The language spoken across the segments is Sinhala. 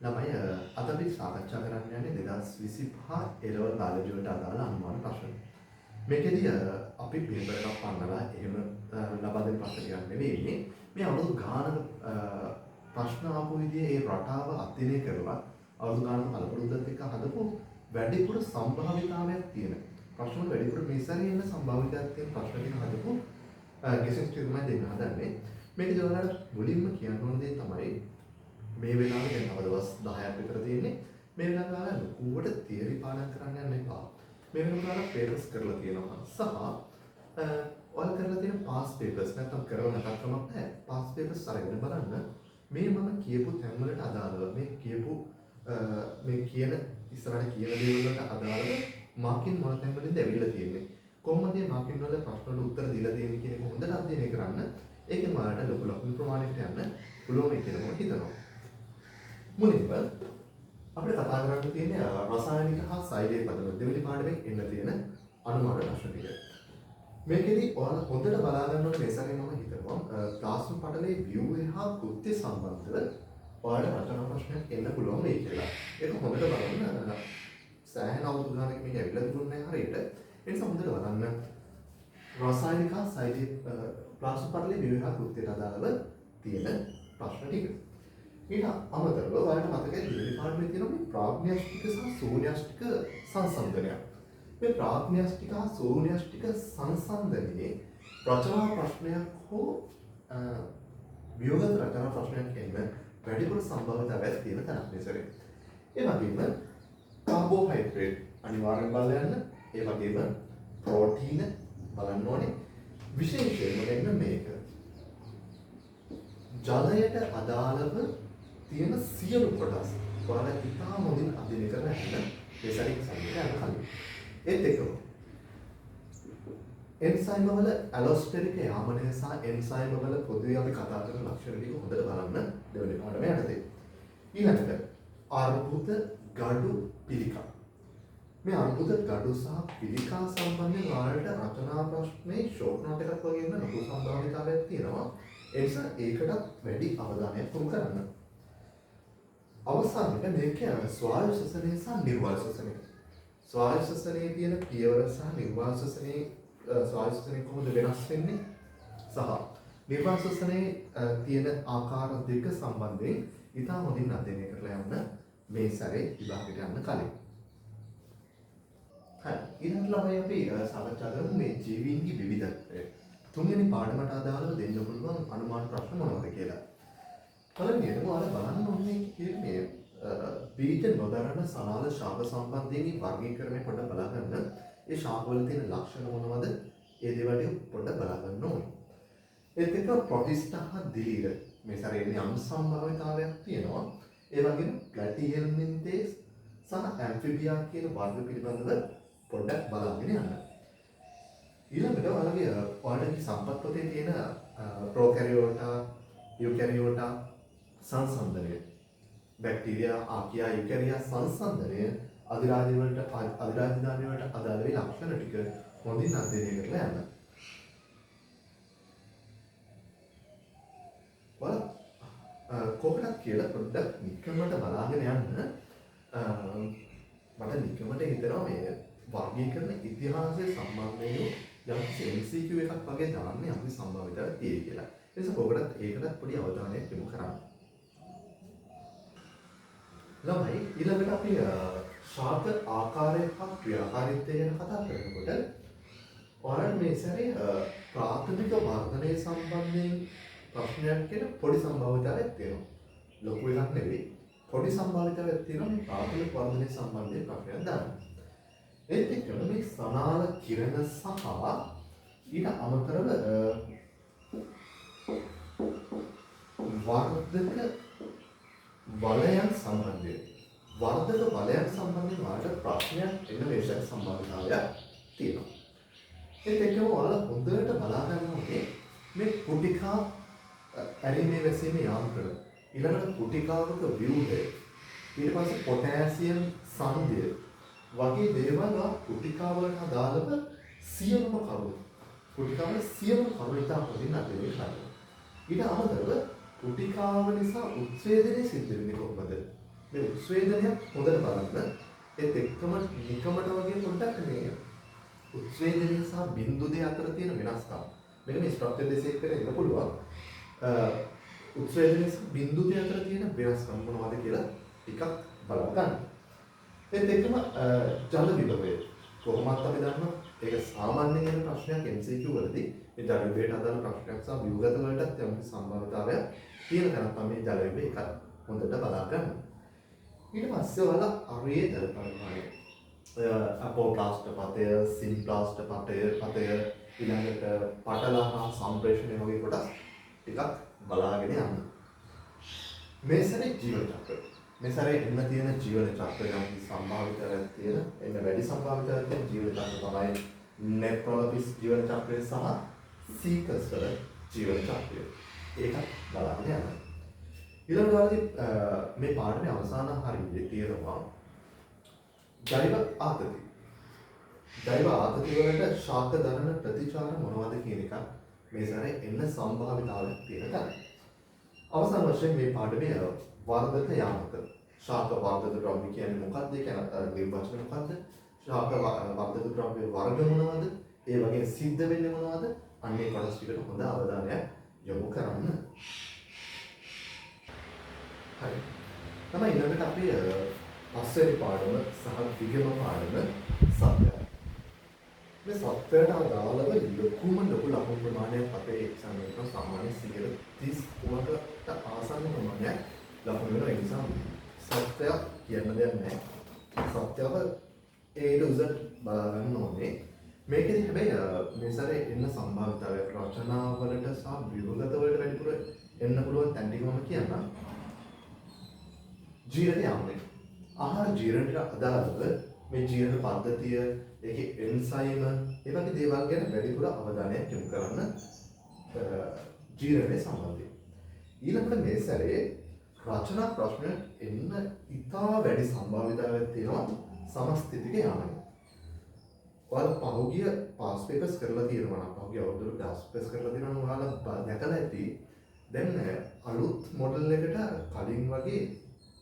ළමයි අද අපි සාකච්ඡා කරන්න යන්නේ 2025 එළවලු බාලජී වලට අදාළ අනුමාන ප්‍රශ්න. මේකෙදී අපි පේපර් එකක් පන්නලා එහෙම ලබා දෙන ප්‍රශ්න ටිකක් නෙවෙයි ඉන්නේ. මේ අවුරුදු ගානක ප්‍රශ්න ආපු විදිහේ ඒ රටාව අධ්‍යයනය කරලා අවුරුදු ගානක කලපුරුද්දත් එක්ක හදපු වැඩිපුර සම්භාවිතාවයක් තියෙන ප්‍රශ්න වල වැඩිපුර මේ සැරේ ඉන්න සම්භාවිතාවක් තියෙන ප්‍රශ්න ටික හදපු ගෙසස් ටික තමයි දෙන්න හදන්නේ. මේකදී ඔයාලට මුලින්ම කියන්න ඕන දේ තමයි මේ වෙලාවේ දැන් තව දවස් 10ක් විතර තියෙන්නේ. මේ වෙලාවේ ඔයාලා ලොකුවට තියරි පාඩම් කරන්න යන්න එපා. මේ වෙනකොට ඔයාලා පේපර්ස් කරලා තියෙනවා. සහ ඔයාලා කරලා තියෙන පාස් පේපර්ස් නැත්නම් කරව නැතත් කමක් නැහැ. පාස් පේපර්ස් අරගෙන බලන්න මේ මම කියපු තැන් වලට අදාළව මේ කියපු මේ කියන ඉස්සරහට කියන දේවල් වලට අදාළව මාකින් මොන තැන් වලින්ද ඇවිල්ලා තියෙන්නේ. කොහොමද මේ මාකින් වල ප්‍රශ්න වලට උත්තර දීලා තියෙන්නේ කියන එක හොඳට අධ්‍යයනය කරන්න. ඒකෙන් ඔයාලට ලොකු ලකුණු ප්‍රමාණයකට යන්න පුළුවන් කියලා මම හිතනවා. මුලින්ම අපිට කතා කරන්න තියෙන්නේ රසායනික හා සෛලීය පදනම දෙවෙනි පාඩමේ එන්න තියෙන අනුමාන ප්‍රශ්න ටික. මේකෙදි ඔයාලා හොඳට බලා ගන්න ඕනේ මේ සැරේ මම හිතනවා ක්ලාස් රූම් පටලේ ව්‍යුවේ හා කෘත්‍ය සම්බන්ධව ඔයාලට රචනා ප්‍රශ්නයක් එන්න පුළුවන් වෙයි කියලා. ඒක හොඳට බලන්න සෑහෙන අවුරුදු ගානක් මේක ඇවිල්ලා තිබුණේ නැහැ හරියට. ඒ නිසා හොඳට බලන්න රසායනික හා සෛලීය ක්ලාස් රූම් පටලේ ව්‍යුවේ හා කෘත්‍යයට අදාළව තියෙන ප්‍රශ්න ටික. ඊට අමතරව ඔයාලට මතකයි දෙවෙනි පාඩමේ තියෙන මේ ප්‍රාග්න්‍යෂ්ටික සහ ශූන්‍යෂ්ටික සංසන්දනයක්. මේ ප්‍රාග්න්‍යෂ්ටික හා ශූන්‍යෂ්ටික සංසන්දනයේ රචනා ප්‍රශ්නයක් හෝ ව්‍යුහගත රචනා ප්‍රශ්නයක් එන්න වැඩිපුර සම්භාවිතාවයක් තියෙන තැනක් මේසරේ. ඒ වගේම කාබෝහයිඩ්‍රේට් අනිවාර්යෙන් බලලා යන්න. ඒ වගේම ප්‍රෝටීන බලන්න ඕනේ. විශේෂයෙන්ම දෙන්න මේක. ජලයට අදාළව තියෙන සියලු කොටස් ඔයාලා ඉතාම හොඳින් අධ්‍යයනය කරලා ඉන්න දෙසරින් සම්පූර්ණ කලින් ඒත් එක්කම එන්සයිම් වල ඇලොස්ටරික යාමනය සහ එන්සයිම් වල පොදුවේ අපි කතා කරන ලක්ෂණ ටික හොඳට බලන්න දෙවෙනි පාඩමේ යටතේ ඊළඟට අර්බුද ගඩු පිළිකා මේ අර්බුද ගඩු සහ පිළිකා සම්බන්ධයෙන් ඔයාලට රචනා ප්‍රශ්නේ ෂෝට් නෝට් එකක් වගේ ඉන්න ලොකු සම්භාවිතාවයක් තියෙනවා ඒ නිසා ඒකටත් වැඩි අවධානයක් යොමු කරන්න. අවසානයේ මේක ස්වායු ශ්වසනය සහ නිර්වායු ශ්වසනය. ස්වායු ශ්වසනයේ තියෙන පියවර සහ නිර්වායු ශ්වසනයේ ස්වායු ශ්වසනය කොහොමද වෙනස් වෙන්නේ? සහ නිර්වායු ශ්වසනයේ තියෙන ආකාර දෙක සම්බන්ධයෙන් ඉතාම හොඳින් අධ්‍යයනය කරලා යන්න මේ සැරේ විභාගයට යන්න කලින්. හරි. ඊළඟට ළමයි අපි සාකච්ඡා කරමු මේ ජීවීන්ගේ විවිධත්වය. තුන්වෙනි පාඩමට අදාළව දෙන්න පුළුවන් අනුමාන ප්‍රශ්න මොනවද කියලා. පළවෙනියටම ඔයාලා බලන්න ඕනේ කියන්නේ බීජ නොදරන සලාල ශාක සම්බන්ධයෙන් වර්ගීකරණය පොඩ්ඩක් බලා ගන්න. ඒ ශාකවල තියෙන ලක්ෂණ මොනවද? ඒ දේවල් ටික පොඩ්ඩක් බලා ගන්න ඕනේ. ඒත් එක්ක ප්‍රොටිස්ටා හා දිලීර මේ සැරේ යම් සම්භාවිතාවයක් තියෙනවා. ඒ වගේම ප්ලැටිහෙල්මින්තේස් සහ ඇම්ෆිබියා කියන වර්ග පිළිබඳව පොඩ්ඩක් බලාගෙන යන්න. ඊළඟට ඔයාලගේ සම්පත් පොතේ තියෙන ප්‍රෝකැරියෝටා යුකැරියෝටා සංසන්දනය බැක්ටීරියා ආකියා යුකැරියා සංසන්දනය අධිරාජ්‍ය වලට අධිරාජ්‍ය ධාන්‍ය වලට අදාළ වෙන ලක්ෂණ ටික හොඳින් අධ්‍යයනය කරලා යන්න. කොහොමද කියලා පොඩ්ඩක් නිකමට බලාගෙන යන්න. මට නිකමට හිතෙනවා මේ වර්ගීකරණ ඉතිහාසය සම්බන්ධයෙන් යම් MCQ එකක් වගේ දාන්නේ අපි සම්භාවිතාවක් තියෙයි කියලා. ඒ නිසා ඔයගොල්ලත් ඒකට පොඩි අවධානයක් යොමු කරන්න. ළමයි ඊළඟට අපි ශාක ආකාරය හා ක්‍රියාකාරීත්වය ගැන කතා කරනකොට ඔයාලට මේ සැරේ ප්‍රාථමික වර්ධනය සම්බන්ධයෙන් ප්‍රශ්නයක් කියන පොඩි සම්භාවිතාවක් තියෙනවා. ලොකු එකක් නෙවෙයි. පොඩි සම්භාවිතාවක් තියෙනවා මේ ප්‍රාථමික වර්ධනය සම්බන්ධයෙන් ප්‍රශ්නයක් දාන්න. ඒත් එක්කම මේ සනාල කිරණ සහ ඊට අමතරව වර්ධක බලයන් සම්බන්ධයෙන් ඔයාලට ප්‍රශ්නයක් එන්න වේශයක් සම්බන්ධතාවයක් තියෙනවා. ඒත් එක්කම ඔයාලා හොඳට බලා ගන්න ඕනේ මේ කුටිකා ඇරීමේ වැසීමේ යාන්ත්‍රය ඊළඟට කුටිකාවක ව්‍යුහය ඊට පස්සේ පොටෑසියම් සංදය වගේ දේවල් කුටිකාවලට අදාළව සියලුම කරුණු ඉතා හොඳින් අධ්‍යයනය කරනවා. ඊට අමතරව කුටිකාව නිසා උත්සේදනය සිද්ධ වෙන්නේ කොහොමද? මේ උත්සේදනය හොඳට බලන්න. ඒත් එක්කම නිකමට වගේ පොඩ්ඩක් මේ උත්සේදනය සහ බිඳු දෙක අතර තියෙන වෙනස්කම්. මෙන්න මේ ස්ට්‍රක්චර් දෙකේ ඉන්න පුළුවන්. උත්සේදනය සහ බිඳු දෙක අතර තියෙන වෙනස්කම් මොනවද කියලා ටිකක් බලන්න ගන්න. ඒත් එක්කම ජල විභවය කොහොමද අපි දන්නවා ඒක සාමාන්‍ය වෙන ප්‍රශ්නයක් MCQ වලදී මේ ජල විභවයට අදාළ ප්‍රශ්නයක් සහ ව්‍යුහගත වලටත් යම් සම්භාවිතාවයක් තියෙන තැනක් තමයි ජල විභවය එක හොඳට බලා ගන්න. ඊට පස්සේ ඔයාලා අරේ ජල පරිමාණය අපෝප්ලාස්ට පතය, සිම්ප්ලාස්ට පතය ඊළඟට පටල හා සම්ප්‍රේෂණය වගේ කොටස් ටිකක් බලාගෙන යන්න. මේ සැරේ ජීවන චක්‍රය. මේ සැරේ එන්න තියෙන ජීවන චක්‍රය නම් සම්භාවිතයක් තියෙන එන්න වැඩි සම්භාවිතයක් තියෙන ජීවන චක්‍රය තමයි නෙප්‍රොලොපිස් ජීවන චක්‍රය සහ සීකස් වල ජීවන චක්‍රය. ඒකත් බලාගෙන යන්න. ඊළඟ වාරදී මේ පාඩමේ අවසාන හරියේ තියෙනවා ජෛව ආතති. ජෛව ආතති වලට ශාක දරන ප්‍රතිචාර මොනවද කියන එක මේ සැරේ එන්න සම්භාවිතාවයක් තියෙන තැන. අවසාන වශයෙන් මේ පාඩමේ වර්ධක යාමක ශාක වර්ධක ද්‍රව්‍ය කියන්නේ මොකක්ද? ඒක නිර්වචන මොකක්ද? ශාක වර්ධක ද්‍රව්‍ය වර්ග මොනවද? ඒ වගේ සිද්ධ වෙන්නේ මොනවද? අන්නේ කොටස් ටිකට හොඳ අවධානයක් යොමු කරන්න. හරි. තමයි ඊළඟට අපි පස්වෙනි පාඩම සහ දිගම පාඩම සත්‍යය. මේ සත්‍යයට අදාළව ලොකු ලකුණු ප්‍රමාණයක් අපේ එක්සාම් එකේ සාමාන්‍ය 33කට ආසන්න ප්‍රමාණයක් ලකුණු වෙන නිසා සත්‍යය කියන්න දෙයක් නැහැ. සත්‍යව A to Z බලා ගන්න ඕනේ. මේකෙදි හැබැයි මේ සැරේ එන්න සම්භාවිතාවය රචනාවලට සහ ව්‍යුහගත වලට වැඩිපුර එන්න පුළුවන් තැන් ටික මම කියන්නම්. ජීරණ යාමනේ. ආහාර ජීරණයට අදාළව මේ ජීරණ පද්ධතිය, ඒකේ එන්සයිම, ඒ වගේ දේවල් ගැන වැඩිපුර අවධානයක් යොමු කරන්න ජීරණය සම්බන්ධයෙන්. ඊළඟට මේ සැරේ රචනා ප්‍රශ්න එන්න ඉතා වැඩි සම්භාවිතාවයක් තියෙනවා සමස්ථිතික යාමනේ. ඔයාලා පහුගිය පාස් පේපර්ස් කරලා තියෙනවා නම් පහුගිය අවුරුදු පාස් පේපර්ස් කරලා තියෙනවා නම් ඔයාලා දැකලා ඇති. දැන් අලුත් මොඩල් එකට කලින් වගේ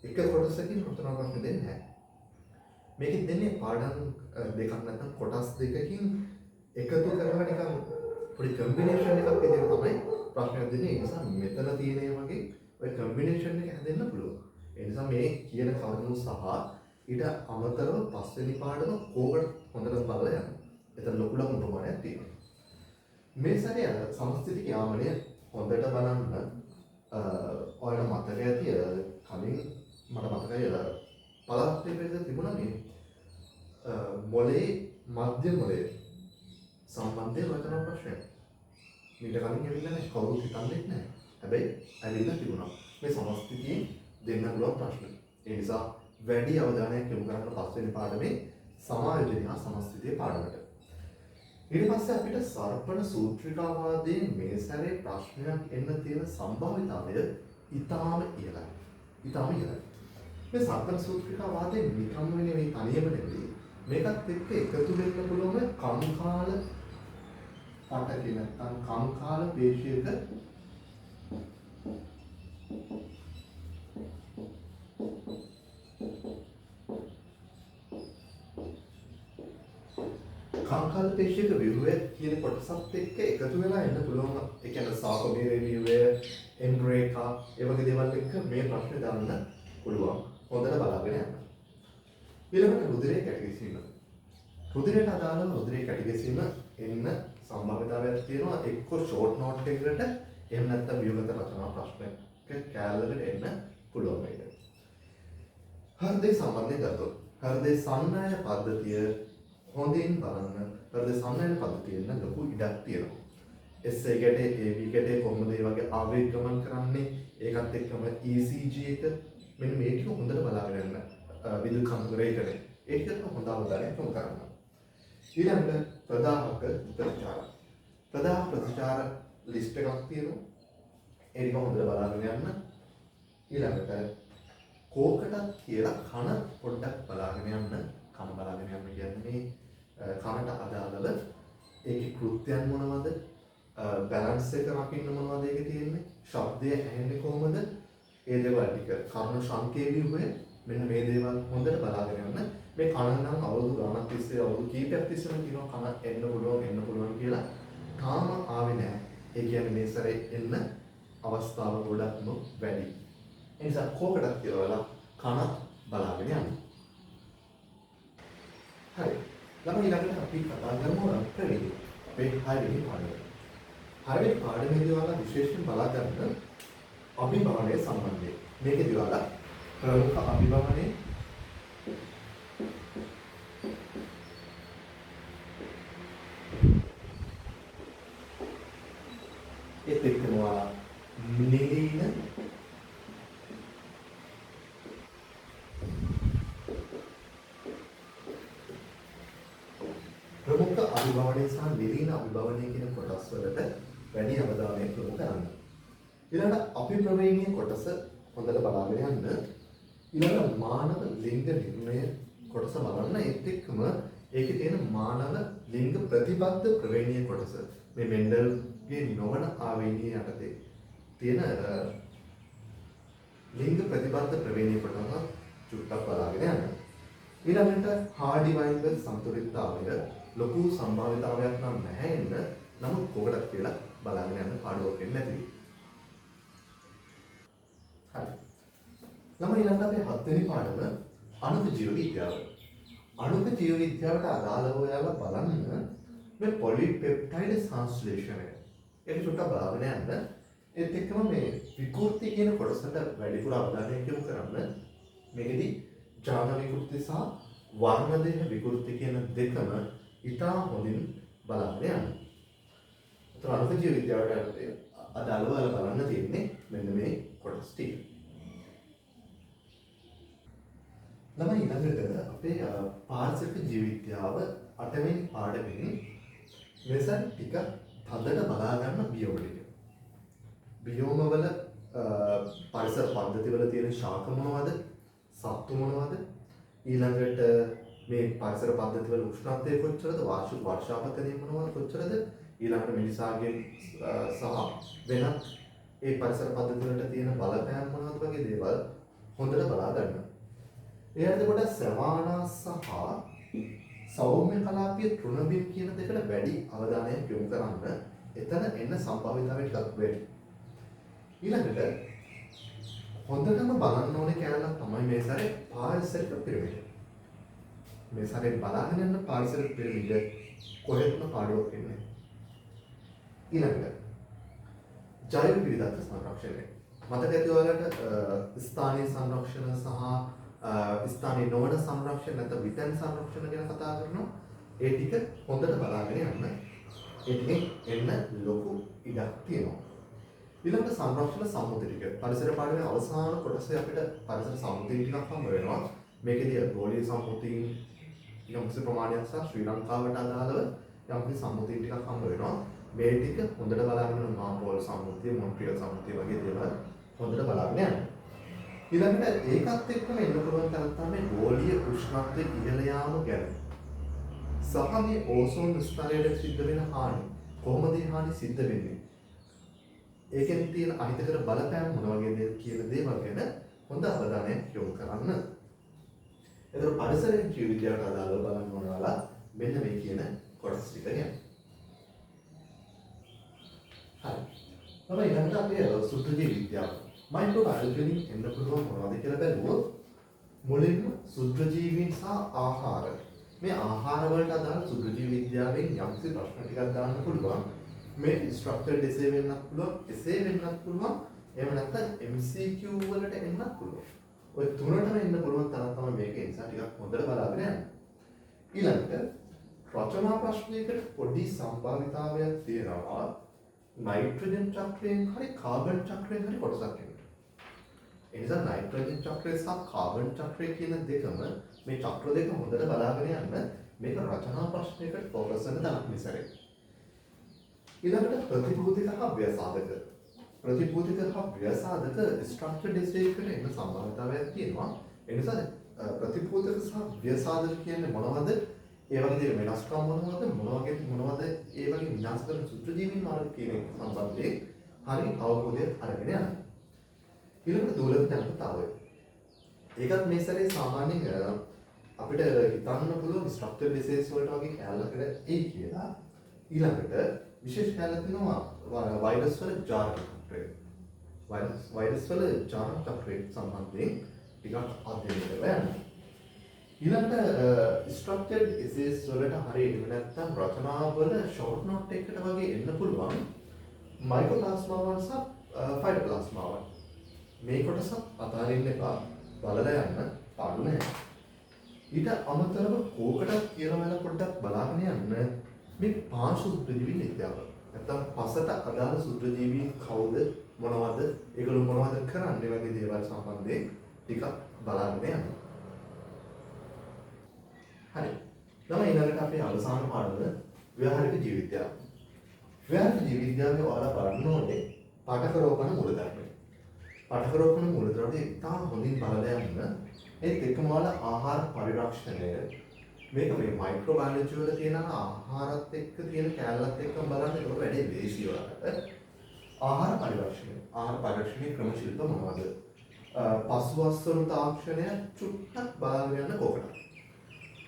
එක කොටසකින් රචනා ප්‍රශ්න දෙන්නේ නැහැ. මේකෙත් දෙන්නේ පාඩම් දෙකක් නැත්නම් කොටස් දෙකකින් එකතු කරලා නිකන් පොඩි කම්බිනේෂන් එකක් විදිහට තමයි ප්‍රශ්නයක් දෙන්නේ. ඒ නිසා මෙතන තියෙන වගේ ඔය කම්බිනේෂන් එක හැදෙන්න පුළුවන්. ඒ නිසා මේ කියන කරුණු සහ ඊට අමතරව පස්වෙනි පාඩම කෝකට හොඳට බලලා යන්න. එතන ලොකු ප්‍රමාණයක් තියෙනවා. මේ සැරේ සමස්ථිතික යාමනය හොඳට බලන්න ඔයාලට මතක ඇති කලින් මට මතකයි පළාත් පේපරේ තිබුණා මේ මොලේ මධ්‍ය මොලේ සම්බන්ධයෙන් රචනා ප්‍රශ්නයක්. මීට කලින් ඇවිල්ලා නැහැ. කවුරුත් හිතන්නේ නැහැ. හැබැයි ඇවිල්ලා තිබුණා. මේ සමස්ථිතියෙන් දෙන්න පුළුවන් ප්‍රශ්න. ඒ නිසා වැඩි අවධානයක් යොමු කරන්න පස්වෙනි පාඩමේ සමායෝජනය හා සමස්ථිතියේ පාඩමට. ඊට පස්සේ අපිට සර්පණ සූත්‍රිකාවාදයේ මේ සැරේ ප්‍රශ්නයක් එන්න තියෙන සම්භාවිතාවය ඉතාම ඉහළයි. ඉතාම ඉහළයි. මේ සර්පණ සූත්‍රිකාවාදයේ නිකම්ම නෙවෙයි තනියම නෙවෙයි. මේකත් එක්ක එකතු වෙන්න පුළුවන් කම්කාල පාඨකේ නැත්නම් කම්කාල පේශයක කංකාල පේශයක ව්‍යුහය කියන කොටසත් එක්ක එකතු වෙලා එන්න පුළුවන්. ඒ කියන්නේ සාපමීරේ ව්‍යුහය, එන්රේකා ඒ වගේ දේවල් එක්ක මේ ප්‍රශ්නේ දාන්න පුළුවන්. හොඳට බලාගෙන යන්න. ඊළඟට රුධිරයේ කැටිගැසීම. රුධිරයට අදාළව රුධිරයේ කැටිගැසීම එන්න සම්භාවිතාවයක් තියෙනවා. එක්ක ෂෝට් නෝට් එකකට එහෙම නැත්නම් ව්‍යුහගත රචනා ප්‍රශ්නයක කැලලකට එන්න පුළුවන් වෙයිද. හෘදය සම්බන්ධයෙන් ගත්තොත් හෘදය සම්නයන පද්ධතිය හොඳින් බලන්න. හෘද සම්නයන පද්ධතියෙන් ලොකු ඉඩක් තියෙනවා. SA ගැටේ AB ගැටේ කොහොමද මේ වගේ ආවේග ගමන් කරන්නේ? ඒකත් එක්කම ECG එක මෙන්න මේ ටික හොඳට බලාගෙන යන්න. විදුලි කම්පරේටරේ ඒකට හොඳ අවධානයක් යොමු කරන්න. ඊළඟට ප්‍රදාහක ප්‍රතිචාර. ප්‍රදාහ ප්‍රතිචාර ලිස්ට් එකක් තියෙනවා. ඒක හොඳට බලාගෙන යන්න. ඊළඟට කෝකටත් කියලා කන පොඩ්ඩක් බලාගෙන යන්න. කන බලාගෙන යන්න කියන්නේ කනට අදාළව ඒකේ කෘත්‍යයන් මොනවද? බැලන්ස් එක රකින්න මොනවද ඒකේ තියෙන්නේ? ශබ්දය ඇහෙන්නේ කොහොමද? ඒ දේවල් ටික කර්ණ සංකේතී ව්‍යුහය මෙන්න මේ දේවල් හොඳට බලාගෙන යන්න. මේ කන නම් අවුරුදු ගානක් තිස්සේ අවුරුදු කීපයක් තිස්සේම කියනවා කන එන්න පුළුවන් කියලා. තාම ආවේ නැහැ. ඒ කියන්නේ මේ සැරේ එන්න අවස්ථාව ගොඩක්ම වැඩි. ඒ නිසා කෝකටත් කියලා කන බලාගෙන යන්න. හරි. ළමයි ළඟට අපි කතා කරමු ප්‍රවේගය. මේ 6 වෙනි පාඩම. 6 වෙනි පාඩමේදී ඔයාලා විශේෂයෙන් බලා ගන්න අභිභවනය සම්බන්ධයෙන්. මේකේදී ඔයාලා ප්‍රමුඛ අභිභවනයේ ඒත් එක්කම ඔයාලා නිලීන ප්‍රමුඛ අභිභවනය සහ නිලීන අභිභවනය කියන කොටස් වලට වැඩි අවධානයක් යොමු කරන්න. ඊළඟට අපිප්‍රවේණීය කොටස හොඳට බලාගෙන යන්න. ඊළඟ මානව ලිංග නිර්ණය කොටස බලන්න. ඒත් එක්කම ඒකේ තියෙන මානව ලිංග ප්‍රතිබද්ධ ප්‍රවේණීය කොටස. මේ මෙන්ඩල්ගේ නොවන ආවේණීය යටතේ තියෙන ලිංග ප්‍රතිබද්ධ ප්‍රවේණීය කොටස චුට්ටක් බලාගෙන යන්න. ඊළඟට හාඩි වයින්බර්ග් සමතුලිතතාවය ලොකු සම්භාවිතාවයක් නම් නැහැ එන්න. නමුත් කොකටද කියලා බලාගෙන යන්න පාඩුවක් වෙන්නේ නැති. හරි. ළමයි ඊළඟට අපේ 7 වෙනි පාඩම අණුක ජීව විද්‍යාව. අණුක ජීව විද්‍යාවට අදාළව ඔයාලා බලන්න මේ පොලිපෙප්ටයිඩ් සංශ්ලේෂණය. ඒක චුට්ටක් බලාගෙන යන්න. ඒත් එක්කම මේ විකෘති කියන කොටසට වැඩිපුර අවධානය යොමු කරන්න. මේකෙදි ජාන විකෘති සහ වර්ණ දෙහ විකෘති කියන දෙකම ඉතා හොඳින් බලාගෙන යන්න. ඒතර අණුක ජීව විද්‍යාවට අදාළව බලන්න තියෙන්නේ මෙන්න මේ කොටස් ටික. ළමයි ඊළඟට අපේ පාරිසරික ජීව විද්‍යාව 8 වෙනි පාඩමෙන් මෙසන් ටික තදට බලා ගන්න බියෝම ටික. බියෝම වල පරිසර පද්ධති වල තියෙන ශාක මොනවද? සත්තු මොනවද? ඊළඟට මේ පරිසර පද්ධති වල උෂ්ණත්වය කොච්චරද? වාර්ෂික වර්ෂාපතනය මොනවද කොච්චරද? ඊළඟට මිනිසාගේ සහ වෙනත් ඒ පරිසර පද්ධති වලට තියෙන බලපෑම් මොනවද වගේ දේවල් හොඳට බලා ගන්න. එයාට කොට සවානා සහ සෞම්‍ය කලාපීය තෘණබිම් කියන දෙකට වැඩි අවධානයක් යොමු කරන්න. එතන එන්න සම්භාවිතාවය ටිකක් වැඩි. ඊළඟට හොඳටම බලන්න ඕනේ කැලලක් තමයි මේ සැරේ පාරිසරික පිරමිඩ. මේ සැරේ බලාගෙන යන පාරිසරික පිරමිඩ කොහෙත්ම පාඩුවක් වෙන්නේ. ඊළඟට ජෛව විවිධත්ව සංරක්ෂණය. මතක ඇති ඔයාලට ස්ථානීය සංරක්ෂණ සහ ස්ථානීය නොවන සංරක්ෂණ නැත්නම් විතන් සංරක්ෂණ ගැන කතා කරනවා. ඒ ටික හොඳට බලාගෙන යන්න. ඒ ටිකෙන් එන්න ලොකු ඉඩක් තියෙනවා. ඊළඟට සංරක්ෂණ සම්මුති ටික. පරිසර පාඩමේ අවසාන කොටසේ අපිට පරිසර සම්මුති ටිකක් හම්බ වෙනවා. මේකේදී ගෝලීය සම්මුතීන් යම්කිසි ප්‍රමාණයක් සහ ශ්‍රී ලංකාවට අදාළව යම්කිසි සම්මුතීන් ටිකක් හම්බ වෙනවා. මේ ටික හොඳට බලාගෙන මාපෝල් සම්මුතිය, මොන්ට්‍රියල් සම්මුතිය වගේ දේවල් හොඳට බලාගෙන යන්න. ඊළඟට ඒකත් එක්කම එන්න පුළුවන් තරම් තමයි ගෝලීය උෂ්ණත්වයේ ඉහළ යාම ගැන. සහ මේ ඕසෝන් ස්තරයට සිද්ධ වෙන හානි. කොහොමද මේ හානි සිද්ධ වෙන්නේ? ඒකෙන් තියෙන අහිතකර බලපෑම් මොන වගේද කියන දේවල් ගැන හොඳ අවධානයක් යොමු කරන්න. එතකොට පරිසරයේ ජීව විද්‍යාවට අදාළව බලන්න ඕනවාලා මෙන්න මේ කියන කොටස් ටික ගැන. හරි. තමයි ඊළඟට අපි සුද්ධ ජීව විද්‍යාව. මයික්‍රෝ බයොලොජි එන්න පුළුවන් මොනවද කියලා බැලුවොත් මුලින්ම සුද්ධ ජීවීන් සහ ආහාර. මේ ආහාර වලට අදාළ සුද්ධ ජීව විද්‍යාවෙන් යම්කිසි ප්‍රශ්න ටිකක් දාන්න පුළුවන්. මේ ස්ට්‍රක්චර් එසේ වෙන්නත් පුළුවන්, එසේ වෙන්නත් පුළුවන්. එහෙම නැත්නම් MCQ වලට එන්නත් පුළුවන්. ඔය තුනටම එන්න පුළුවන් තරම් තමයි මේක. ඒ නිසා ටිකක් හොඳට බලාගෙන යන්න. ඊළඟට රචනා ප්‍රශ්නයකට පොඩි සම්භාවිතාවයක් තියෙනවා. නයිට්‍රජන් චක්‍රයෙන් හරි කාබන් චක්‍රයෙන් හරි කොටසක් එන්න. ඒ නිසා නයිට්‍රජන් චක්‍රය සහ කාබන් චක්‍රය කියන දෙකම මේ චක්‍ර දෙක හොඳට බලාගෙන යන්න. මේක රචනා ප්‍රශ්නයකට ફોකස් වෙන තරම් මිසරේ. ඊළඟට ප්‍රතිභූතික හා ව්‍යසාධක. ප්‍රතිභූතික හා ව්‍යසාධක ස්ට්‍රක්චර් ඩිසේකට එන්න සම්භාවිතාවයක් තියෙනවා. ඒ නිසා ප්‍රතිභූතික සහ ව්‍යසාධක කියන්නේ මොනවද? ඒ වගේ දේ වෙනස්කම් මොනවද? මොනවද ඒ වගේ විනාශ කරන සුත්‍ර ජීවීන් වල කියන සම්බන්ධයෙන් හරි අවබෝධයක් අරගෙන යන්න. ඊළඟට දුර්ලභ ජනතාවය. ඒකත් මේ සැරේ සාමාන්‍යයෙන් අපිට හිතන්න පුළුවන් ස්ට්‍රක්චර් ඩිසීස් වලට වගේ කැලලකට එයි කියලා. ඊළඟට විශේෂ කැලල තියෙනවා වෛරස් වල ජාරක චක්‍රය. වෛරස් වල ජාරක චක්‍රය සම්බන්ධයෙන් ටිකක් අධ්‍යයනය කරලා යනවා. ඊළඟට ස්ට්‍රක්චර් ඩිසීස් වලට හරියට නැත්නම් රචනාවල ෂෝට් නෝට් එකකට වගේ එන්න පුළුවන් මයිකෝප්ලාස්මාවන් සහ ෆයිටෝප්ලාස්මාවන්. මේ කොටස අතාරින්න එපා. බලලා යන්න පාඩු නැහැ. ඊට අමතරව කෝකටත් කියන වෙලාව පොඩ්ඩක් බලාගෙන යන්න මේ පාංශු සුත්‍රජීවී විද්‍යාව. නැත්තම් පසට අදාළ සුත්‍රජීවී කවුද මොනවද ඒගොල්ලෝ මොනවද කරන්නේ වගේ දේවල් සම්බන්ධයෙන් ටිකක් බලාගෙන යන්න. හරි. ළමයි ඊළඟට අපේ අවසාන පාඩම ව්‍යවහාරික ජීව විද්‍යාව. ව්‍යවහාරික ජීව විද්‍යාවේ ඔයාලා බලන්න ඕනේ පාඨකරෝපණ මූලධර්ම. පාඨකරෝපණ මූලධර්මයේ ඉතාම හොඳින් බලලා යන්න. ඒත් එක්කම ඔයාලා ආහාර පරිරක්ෂණය මේක මේ මයික්‍රෝබයොලොජි වල තියෙන ආහාරත් එක්ක තියෙන කැලලත් එක්ක බලන්න ඒක වැඩි දේශී වලට. ආහාර පරිරක්ෂණයේ ක්‍රම ශිල්ප මොනවද? පසුවස්වරු තාක්ෂණය චුට්ටක් බලාගෙන යන්න කොකට.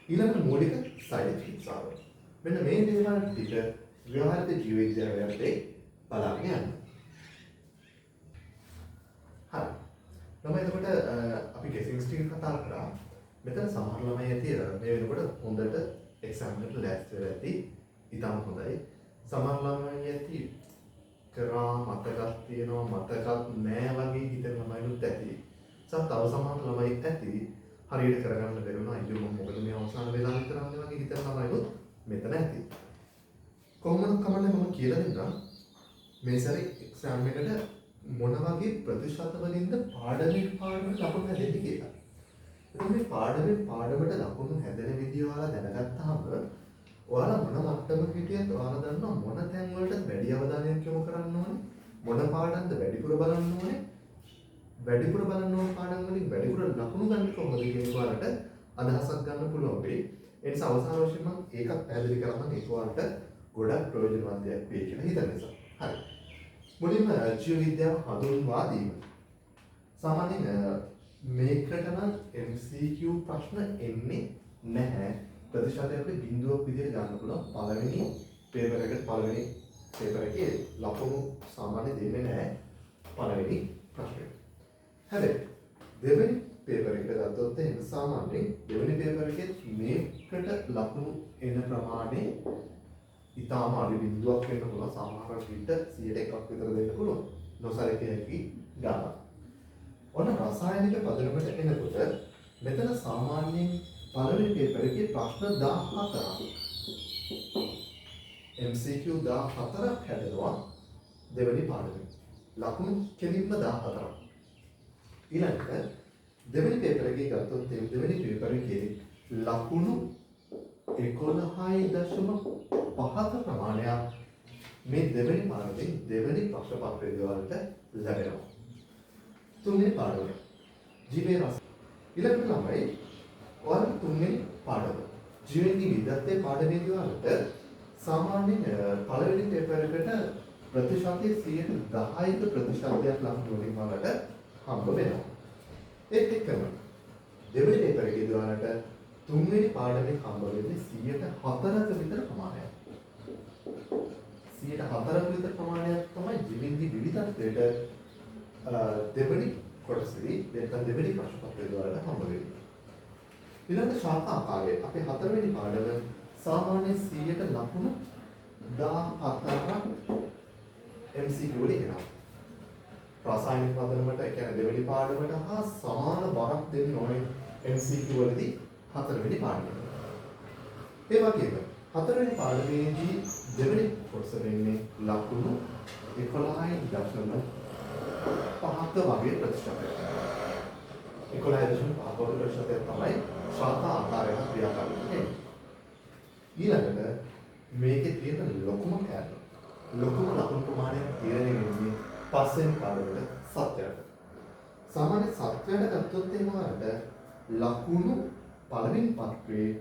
ඊළඟ මූලික සෛද්‍යිකතාව. මෙන්න මේ දේවල් ටික ව්‍යවහාරික ජීව විද්‍යාවේ බලාගෙන යන්න. හරි. ළමයි එතකොට අපි ගෙසින්ග්ස් ටික කතා කරා. මෙතන සමහර ළමයි ඇති මේ වෙනකොට හොඳට එක්සෑම් එකට ලෑස්ති වෙලා ඇති. ඉතාම හොඳයි. සමහර ළමයි ඇති කරා මතකක් තියෙනවා මතකක් නෑ වගේ හිතන ළමයිනුත් ඇති. තව සමහර ළමයි ඇති හරියට කරගන්න බැරි වුණා. අයියෝ මම මොකද මේ අවසාන වෙලාවට කරන්නේ වගේ හිතන ළමයිනුත් මෙතන ඇති. කොහොමද කමන්නේ මම කියලා දෙන්නම්. මේ සැරේ එක්සෑම් එකට මොන වගේ ප්‍රතිශත වලින්ද පාඩමෙන් පාඩමට ලකුණු හැදෙන්නේ කියලා. එතකොට මේ පාඩමෙන් පාඩමට ලකුණු හැදෙන විදිය ඔයාලා දැනගත්තාම ඔයාලා මොන මට්ටමක හිටියත් ඔයාලා දන්නවා මොන තැන් වලට වැඩි අවධානයක් යොමු කරන්න ඕනේ, මොන පාඩම්ද වැඩිපුර බලන්න ඕනේ, වැඩිපුර බලන්න ඕන පාඩම් වලින් වැඩිපුර ලකුණු ගන්න කොහොමද කියන ඔයාලට අදහසක් ගන්න පුළුවන් වෙයි. ඒ නිසා අවසාන වශයෙන් මම ඒකත් පැහැදිලි කරන්න ඒක ඔයාලට ගොඩක් ප්‍රයෝජනවත් දෙයක් වෙයි කියලා හිතන නිසා. හරි. මුලින්ම ජීව විද්‍යාව හඳුන්වා දීම. සාමාන්‍යයෙන් මේකට නම් MCQ ප්‍රශ්න එන්නේ නැහැ. ප්‍රතිශතයක් බිඳුවක් විදිහට ගන්න පුළුවන්. පළවෙනි පේපර් එකේ ලකුණු සාමාන්‍ය දෙන්නේ නැහැ පළවෙනි ප්‍රශ්නේ. හැබැයි දෙවෙනි පේපර් එක ගත්තොත් එහෙනම් සාමාන්‍යයෙන් දෙවෙනි පේපර් එකේ මේකට ලකුණු එන ප්‍රමාණය ඉතාම අඩු බිඳුවක් වෙන්න පුළුවන්. සමහර විට 100ක් විතර දෙන්න පුළුවන්. නොසලකිය හැකි ගානක්. ඔන්න රසායනික පදනමට එනකොට මෙතන සාමාන්‍යයෙන් පළවෙනි පේපර් එකේ ප්‍රශ්න 14ක් MCQ 14ක් හැදෙනවා දෙවෙනි පාඩමේ. ලකුණු කෙලින්ම 14ක්. ඊළඟට දෙවෙනි පේපර් එකේ ගත්තොත් දෙවෙනි පේපර් එකේ ලකුණු 11.5 ප්‍රමාණයක් මේ දෙවෙනි පාඩමේ දෙවෙනි ප්‍රශ්න පත්‍රයේ වලට ලැබෙනවා. තුන්වෙනි පාඩම ජීවයේ රස. ඊළඟට ළමයි ඔයාලට තුන්වෙනි පාඩම ජීවයේ විද්‍යාත්මක පාඩමේදී වලට සාමාන්‍යයෙන් පළවෙනි පේපර් එකට ප්‍රතිශතයේ 10ක ප්‍රතිශතයක් ලකුණු වලින් වලට හම්බ වෙනවා. ඒත් එක්කම දෙවෙනි පේපර් එකේදී වලට තුන්වෙනි පාඩමේ හම්බ වෙන්නේ 4ක විතර ප්‍රමාණයක්. 4ක විතර ප්‍රමාණයක් තමයි ජීවින්දී විවිධත්වයට දෙවෙනි කොටසේදී නැත්නම් දෙවෙනි ප්‍රශ්න පත්‍රයේ වලට හම්බ වෙන්නේ. ඊළඟ ශාඛා ආකාරය අපේ හතරවෙනි පාඩම සාමාන්‍ය 100ට ලකුණු 14ක් MCQ වලින් එනවා. රසායනික පදනමට කියන්නේ දෙවෙනි පාඩමට හා සමාන බරක් දෙන්න ඕනේ MCQ වලදී හතරවෙනි පාඩමට. ඒ වගේම හතරවෙනි පාඩමේදී දෙවෙනි කොටස වෙන්නේ ලකුණු 11.5ක වගේ ප්‍රතිශතයක්. 11.5 ප්‍රතිශතයක් තමයි ශාඛා ආකාරයට ක්‍රියාකාරීත්වය වෙන්නේ. ඊළඟට මේකේ තියෙන ලොකුම කෑල්ල. ලොකුම ලකුණු ප්‍රමාණය තීරණය වෙන්නේ පස්වෙනි පාඩමට සත්‍යයට. සාමාන්‍ය සත්‍යයට ගත්තොත් එහෙම ලකුණු පළවෙනි පත්‍රයේ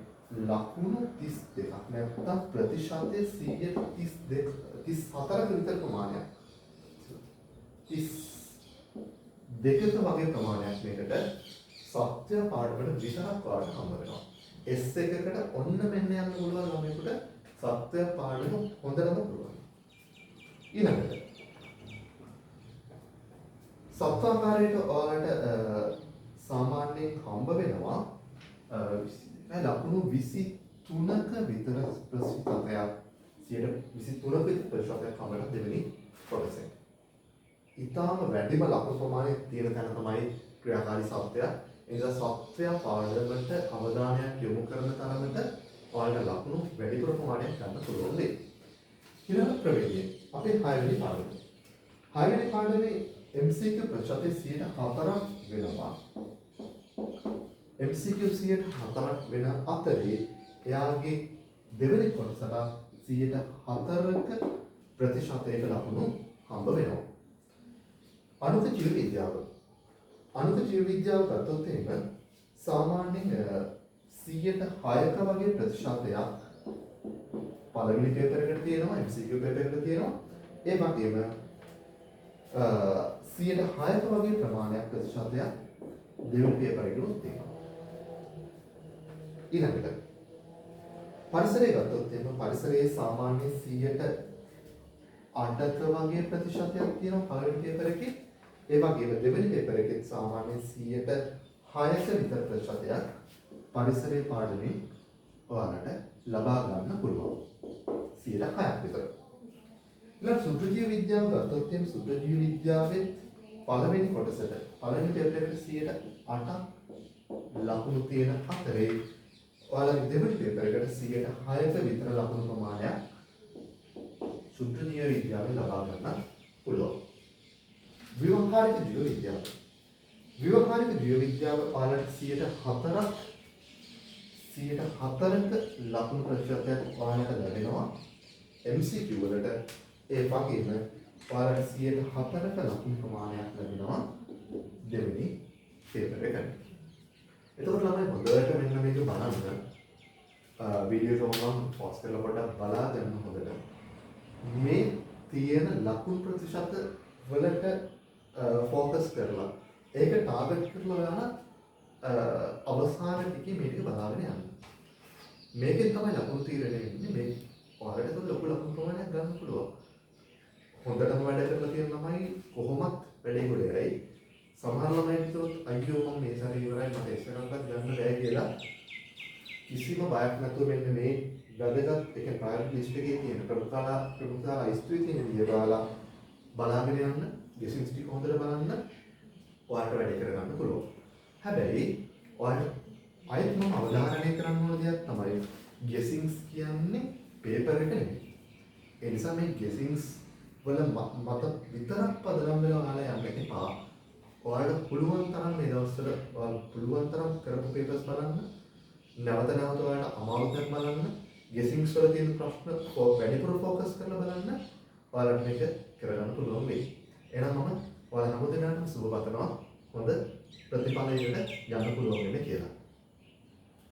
ලකුණු 32ක් නැත්නම් ප්‍රතිශතයේ 34ක විතර ප්‍රමාණයක් 32ක වගේ ප්‍රමාණයක් මේකට සත්‍ය පාඩමට විතරක් වාට හම්බ වෙනවා. S එකකට ඔන්න මෙන්න යන්න පුළුවන් ළමයෙකුට සත්‍ය පාඩම හොඳටම පුළුවන්. ඊළඟට සත්‍යාකාරයට ඔයාලට සාමාන්‍යයෙන් හම්බ වෙනවා ලකුණු 23ක විතර ප්‍රතිශතයක් 23ක විතර ප්‍රතිශතයක් හම්බ වෙන දෙවෙනි කොටසෙන්. ඊටාම වැඩිම ලකුණු ප්‍රමාණයක් තියෙන තැන තමයි ක්‍රියාකාරී සත්‍යය. ඒ නිසා සත්‍ය පාඩමට අවධානයක් යොමු කරන තරමට ඔයාලට ලකුණු වැඩිපුර ප්‍රමාණයක් ගන්න පුළුවන් දෙයක්. ඊළඟ ප්‍රවේගය අපේ 6 වෙනි පාඩම. 6 වෙනි පාඩමේ MCQ ප්‍රතිශතය 4ක් වෙනවා. MCQ 4ක් වෙන අතරේ එයාගේ දෙවෙනි කොටසට 4ක ප්‍රතිශතයක ලකුණු හම්බ වෙනවා. අනුක ජීව විද්‍යාව. අනුක ජීව විද්‍යාව ගත්තොත් එහෙම සාමාන්‍යයෙන් 6ක වගේ ප්‍රතිශතයක් පළවෙනි පේපර් එකට තියෙනවා, MCQ පේපර් එකට තියෙනවා. ඒ වගේම 6ක වගේ ප්‍රමාණයක් ප්‍රතිශතයක් දෙවෙනි පේපර් එකේ තියෙනවා. ඊළඟට පරිසරය ගත්තොත් එහෙම පරිසරයේ සාමාන්‍ය 8ක වගේ ප්‍රතිශතයක් තියෙනවා පළවෙනි පේපර් එකේ. ඒ වගේම දෙවෙනි පේපර් එකේ සාමාන්‍ය 6ක විතර ප්‍රතිශතයක් පරිසරයේ පාඩමේ ඔයාලට ලබා ගන්න පුළුවන්. 6ක් විතර. ඊළඟ සුද්ධජීව විද්‍යාව ගත්තොත් එහෙම සුද්ධජීව විද්‍යාවේ පළවෙනි කොටසට පළවෙනි පේපර් එකට 8ක් ලකුණු තියෙන අතරේ ඔයාලගේ දෙවෙනි පේපර් එකට 6ක විතර ලකුණු ප්‍රමාණයක් සුද්ධජීව විද්‍යාවේ ලබා ගන්න පුළුවන්. ව්‍යවහාරික ජීව විද්‍යාව. ව්‍යවහාරික ජීව විද්‍යාව ඔයාලට 4ක ලකුණු ප්‍රතිශතයක් ඔයාලට ලැබෙනවා. MCQ වලට ඒ වගේම ඔයාලට 4ක ලකුණු ප්‍රමාණයක් ලැබෙනවා දෙවෙනි පේපර් එකට. එතකොට ළමයි හොඳට මෙන්න මේක බලන්න. වීඩියෝ එක මම පොස් කරලා පොඩ්ඩක් බලා ගන්න හොඳට. මේ තියෙන ලකුණු ප්‍රතිශත වලට ફોકસ කරලා ඒක ටාගට් කරලා යන අවසාන ටිකේ මේක බලාගෙන යන්න. මේකෙන් තමයි ලකුණු තීරණය වෙන්නේ. මේ ඔයාලට ලොකු ලකුණු ප්‍රමාණයක් ගන්න පුළුවන්. හොඳටම වැඩ කරලා තියෙන ළමයි කොහොමත් වැඩේ ගොඩේයි. සමහර ළමයි හිතුවොත් අයියෝ මම මේ සැරේ ඉවරයි මට එක්ස්ට්‍රාකට් ගන්න බෑ කියලා කිසිම බයක් නැතුව මෙන්න මේ වැදගත් එක ප්‍රයෝරිටි ලිස්ට් එකේ තියෙන ප්‍රමුඛ අයිස්තුවේ තියෙන දේ බලාගෙන යන්න. ගෙසින්ස් ටික හොඳට බලන්න ඔයාලට වැඩේ කරගන්න පුළුවන්. හැබැයි ඔයාලට අයිත් මම අවධාරණය කරන්න ඕන දෙයක් තමයි ගෙසින්ස් කියන්නේ පේපර් එක නෙමෙයි. ඒ නිසා මේ ගෙසින්ස් වල මත විතරක් පදනම් වෙලා ඔයාලා යන්න එපා. ඔයාලට පුළුවන් තරම් මේ දවස්වල ඔයාලා පුළුවන් තරම් කරපු පේපර්ස් බලන්න. නැවත නැවත ඔයාලට අමාරුතෙන් බලන්න. ගෙසින්ස් වල තියෙන ප්‍රශ්න වැඩිපුර ફોકસ කරලා බලන්න. ඔයාලට මේක කරගන්න පුළුවන් වෙයි. එහෙනම් මම ඔයාලා හැමදෙනාටම සුබ පතනවා හොඳ ප්‍රතිඵලයකට යන්න පුළුවන් වෙන්න කියලා.